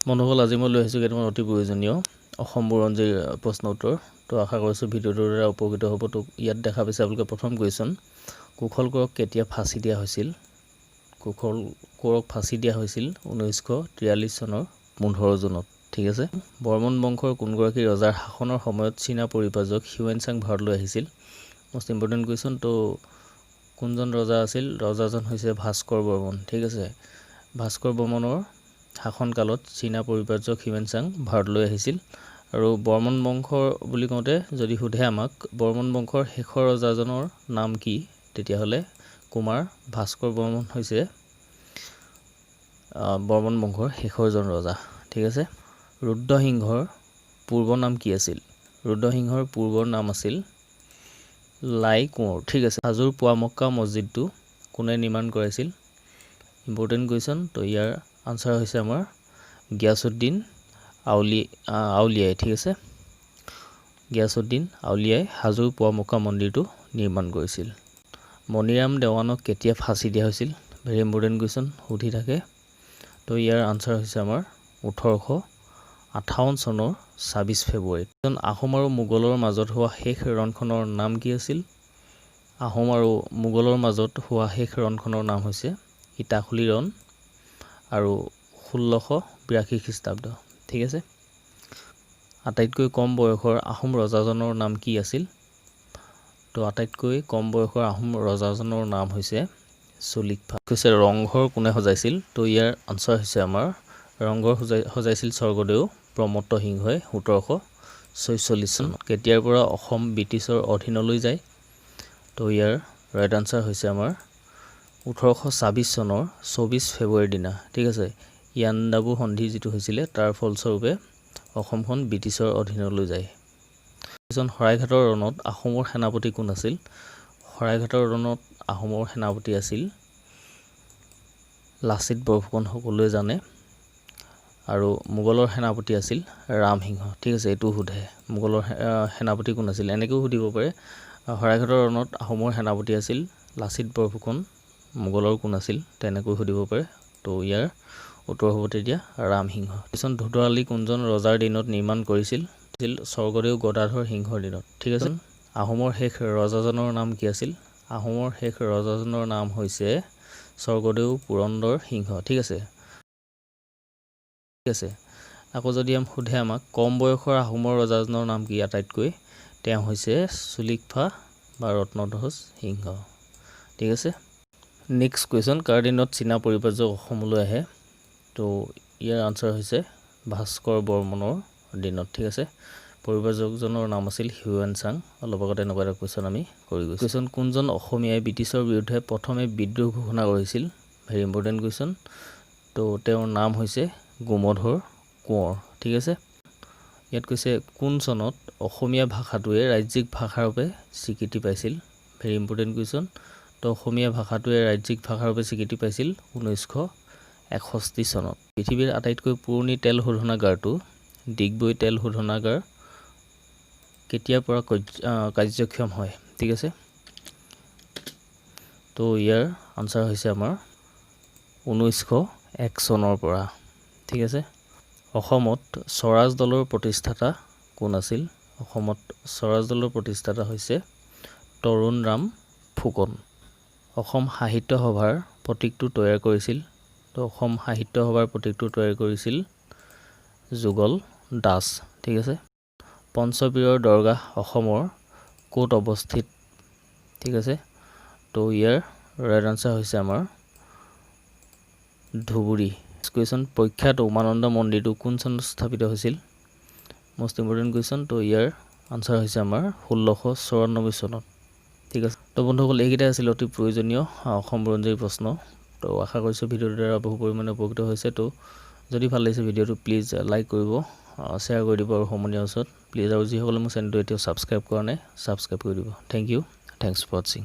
বন্ধুসকল আজি মই লৈ আহিছোঁ কেইটামান অতি প্ৰয়োজনীয় অসম বুৰঞ্জীৰ প্ৰশ্ন উত্তৰ তো আশা কৰিছোঁ ভিডিঅ'টোৰ দ্বাৰা উপকৃত হ'ব। তো ইয়াত দেখা পাইছে আপোনালোকে প্ৰথম কুৱেশ্যন কুশল কোঁৱৰক কেতিয়া ফাঁচি দিয়া হৈছিল? কুশল কোঁৱৰক ফাঁচি দিয়া হৈছিল 1943 চনৰ 15 জুনত। ঠিক আছে। বৰ্মন বংশৰ কোনগৰাকী ৰজাৰ শাসনৰ সময়ত চীনা পৰিব্ৰাজক হিউৱেনচাং ভাৰতলৈ আহিছিল? Most important question. তো কোনজন ৰজা আছিল? ৰজাজন হৈছে ভাস্কৰ বৰ্মন। ঠিক আছে। ভাস্কৰ বৰ্মনৰ শাসনকালত চীনা পৰিব্ৰাজক হিউৱেনচাং ভাৰতলৈ আহিছিল। আৰু বৰ্মন বংশৰ বুলি কওঁতে যদি সোধে আমাক বৰ্মন বংশৰ শেষৰ ৰজাজনৰ নাম কি, তেতিয়াহ'লে কুমাৰ ভাস্কৰ বৰ্মন হৈছে বৰ্মন বংশৰ শেষৰজন ৰজা। ঠিক আছে। ৰুদ্ৰসিংহৰ পূৰ্ব নাম কি আছিল? ৰুদ্ৰসিংহৰ পূৰ্বৰ নাম আছিল লাই কোঁৱৰ। ঠিক আছে। হাজোৰ পোৱামক্কা মছজিদটো কোনে নিৰ্মাণ কৰাইছিল? Important question. তো ইয়াৰ আনচাৰ হৈছে আমাৰ গিয়াছুদ্দিন আউলিয়াই। ঠিক আছে। গিয়াছুদ্দিন আউলিয়াই হাজোৰ পোৱামক্কা মন্দিৰটো নিৰ্মাণ কৰিছিল। মণিৰাম দেৱানক কেতিয়া ফাঁচি দিয়া হৈছিল? ভেৰি ইম্পৰ্টেণ্ট কুৱেশ্যন, সুধি থাকে। তো ইয়াৰ আনচাৰ হৈছে আমাৰ 1858 চনৰ 26 ফেব্ৰুৱাৰীত। আহোম আৰু মোগলৰ মাজত হোৱা শেষ ৰণখনৰ নাম কি আছিল? আহোম আৰু মোগলৰ মাজত হোৱা শেষ ৰণখনৰ নাম হৈছে ইটাখুলি ৰণ আৰু 1682 খ্ৰীষ্টাব্দ। ঠিক আছে। আটাইতকৈ কম বয়সৰ আহোম ৰজাজনৰ নাম কি আছিল? তো আটাইতকৈ কম বয়সৰ আহোম ৰজাজনৰ নাম হৈছে চুলিকফা। কৈছে ৰংঘৰ কোনে সজাইছিল? তো ইয়াৰ আনচাৰ হৈছে আমাৰ ৰংঘৰ সজাইছিল স্বৰ্গদেউ প্ৰমত্ত সিংহই 1746 চনত। কেতিয়াৰ পৰা অসম ব্ৰিটিছৰ অধীনলৈ যায়? তো ইয়াৰ ৰাইট আনচাৰ হৈছে আমাৰ 1826 চনৰ 24 ফেব্ৰুৱাৰীৰ দিনা। ঠিক আছে। ইয়াণ্ডাবু সন্ধি যিটো হৈছিলে তাৰ ফলস্বৰূপে অসমখন ব্ৰিটিছৰ অধীনলৈ যায়। শৰাইঘাটৰ ৰণত আহোমৰ সেনাপতি কোন আছিল? শৰাইঘাটৰ ৰণত আহোমৰ সেনাপতি আছিল লাচিত বৰফুকন, সকলোৱে জানে। আৰু মোগলৰ সেনাপতি আছিল ৰামসিংহ। ঠিক আছে। এইটো সোধে মোগলৰ সেনাপতি কোন আছিল, এনেকৈও সুধিব পাৰে। শৰাইঘাটৰ ৰণত আহোমৰ সেনাপতি আছিল লাচিত বৰফুকন, মোগলৰ কোন আছিল তেনেকৈ সুধিব পাৰে। তো ইয়াৰ উত্তৰ হ'ব তেতিয়া ৰামসিংহ। ধুতৰালি কোনজন ৰজাৰ দিনত নিৰ্মাণ কৰিছিল? স্বৰ্গদেউ গদাধৰ সিংহৰ দিনত। ঠিক আছে। আহোমৰ শেষ ৰজাজনৰ নাম কি আছিল? আহোমৰ শেষ ৰজাজনৰ নাম হৈছে স্বৰ্গদেউ পুৰন্দৰ সিংহ। ঠিক আছে। ঠিক আছে। আকৌ যদি সোধে আমাক কম বয়সৰ আহোমৰ ৰজাজনৰ নাম কি আটাইতকৈ, তেওঁ হৈছে চুলিকফা বা ৰত্নধ্বজ সিংহ। ঠিক আছে। নেক্সট কুৱেশ্যন কাৰ দিনত চীনা পৰিব্ৰাজক অসমলৈ আহে? তো ইয়াৰ আনচাৰ হৈছে ভাস্কৰ বৰ্মনৰ দিনত। ঠিক আছে। পৰিব্ৰাজকজনৰ নাম আছিল হিউৱেনচাং। অলপ আগতে এনেকুৱা এটা কুৱেশ্যন আমি কৰি গৈছোঁ। কুৱেশ্যন কোনজন অসমীয়াই ব্ৰিটিছৰ বিৰুদ্ধে প্ৰথমে বিদ্ৰোহ ঘোষণা কৰিছিল? Very important question. তো তেওঁৰ নাম হৈছে গোমধৰ কোঁৱৰ। ঠিক আছে। ইয়াত কৈছে কোন চনত অসমীয়া ভাষাটোৱে ৰাজ্যিক ভাষাৰূপে স্বীকৃতি পাইছিল? Very important question. তো অসমীয়া ভাষাটোৱে ৰাজ্যিক ভাষাৰূপে স্বীকৃতি পাইছিল 1961 চনত। পৃথিৱীৰ আটাইতকৈ পুৰণি তেল শোধনাগাৰটো ডিগবৈ তেল শোধনাগাৰ কেতিয়াৰ পৰা কাৰ্যক্ষম হয়? ঠিক আছে। তো ইয়াৰ আনচাৰ হৈছে আমাৰ 1901 চনৰ পৰা। ঠিক আছে। অসমত স্বৰাজ দলৰ প্ৰতিষ্ঠাতা কোন আছিল? অসমত স্বৰাজ দলৰ প্ৰতিষ্ঠাতা হৈছে তৰুণৰাম ফুকন। অসম সাহিত্য সভাৰ প্ৰতীকটো তৈয়াৰ কৰিছিল? তো অসম সাহিত্য সভাৰ প্ৰতীকটো তৈয়াৰ কৰিছিল যুগল দাস। ঠিক আছে। পঞ্চপীৰৰ দৰগাহ অসমৰ ক'ত অৱস্থিত? ঠিক আছে। তো ইয়াৰ ৰাইট আনচাৰ হৈছে আমাৰ ধুবুৰী। কুৱেশ্যন প্ৰখ্যাত উমানন্দ মন্দিৰটো কোন চনত স্থাপিত হৈছিল? Most important question. তো ইয়াৰ আনচাৰ হৈছে আমাৰ 1694 চনত। ঠিক আছে। তো বন্ধুসকল এইকেইটাই আছিল অতি প্ৰয়োজনীয় অসম বুৰঞ্জীৰ প্ৰশ্ন। তো আশা কৰিছোঁ ভিডিঅ'টোৰ দ্বাৰা বহু পৰিমাণে উপকৃত হৈছে। তো যদি ভাল লাগিছে ভিডিঅ'টো প্লিজ লাইক কৰিব, শ্বেয়াৰ কৰি দিব আৰু সমনীয়াৰ ওচৰত প্লিজ। আৰু যিসকলে মোৰ চেনেলটো এতিয়াও ছাবস্ক্ৰাইব কৰা নাই ছাবস্ক্ৰাইব কৰি দিব। Thank U. থেংকছ ফৰ ৱাচিং।